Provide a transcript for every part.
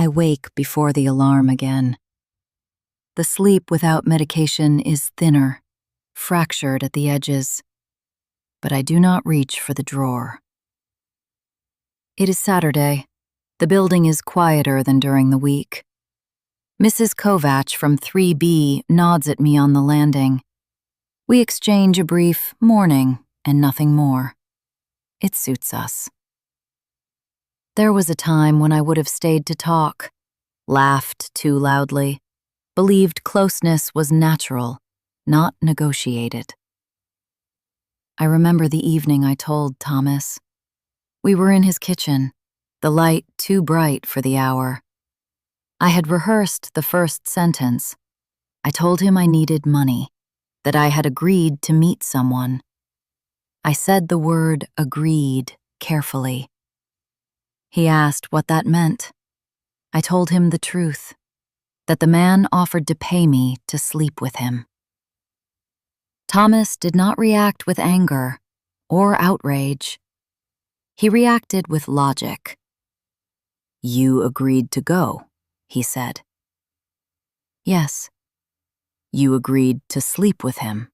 I wake before the alarm again. The sleep without medication is thinner, fractured at the edges, but I do not reach for the drawer. It is Saturday. The building is quieter than during the week. Mrs. Kovach from 3B nods at me on the landing. We exchange a brief morning and nothing more. It suits us. There was a time when I would have stayed to talk, laughed too loudly, believed closeness was natural, not negotiated. I remember the evening I told Thomas. We were in his kitchen, the light too bright for the hour. I had rehearsed the first sentence. I told him I needed money, that I had agreed to meet someone. I said the word agreed carefully. He asked what that meant. I told him the truth, that the man offered to pay me to sleep with him. Thomas did not react with anger or outrage. He reacted with logic. "You agreed to go," he said. "Yes." "You agreed to sleep with him."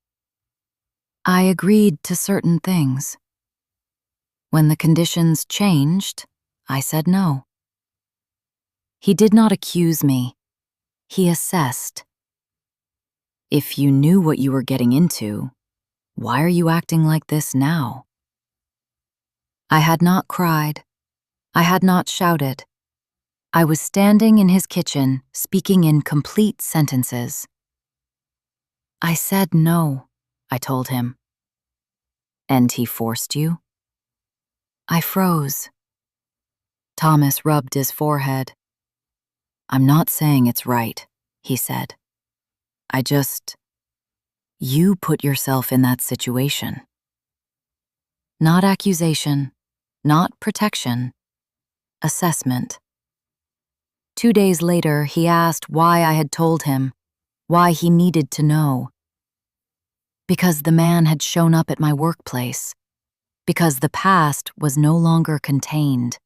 "I agreed to certain things. When the conditions changed, I said no." He did not accuse me. He assessed. "If you knew what you were getting into, why are you acting like this now?" I had not cried. I had not shouted. I was standing in his kitchen, speaking in complete sentences. "I said no," I told him. "And he forced you?" I froze. Thomas rubbed his forehead. "I'm not saying it's right," he said. You put yourself in that situation." Not accusation, not protection, assessment. 2 days later, he asked why I had told him, why he needed to know. Because the man had shown up at my workplace, because the past was no longer contained.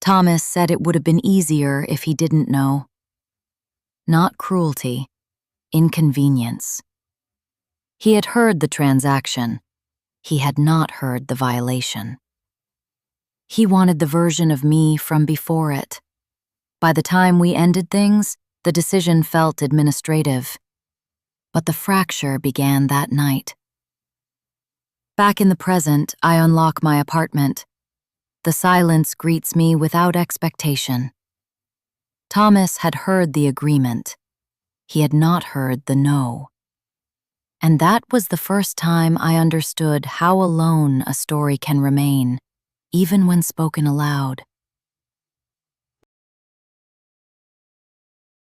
Thomas said it would have been easier if he didn't know. Not cruelty, inconvenience. He had heard the transaction. He had not heard the violation. He wanted the version of me from before it. By the time we ended things, the decision felt administrative. But the fracture began that night. Back in the present, I unlock my apartment. The silence greets me without expectation. Thomas had heard the agreement. He had not heard the no. And that was the first time I understood how alone a story can remain, even when spoken aloud.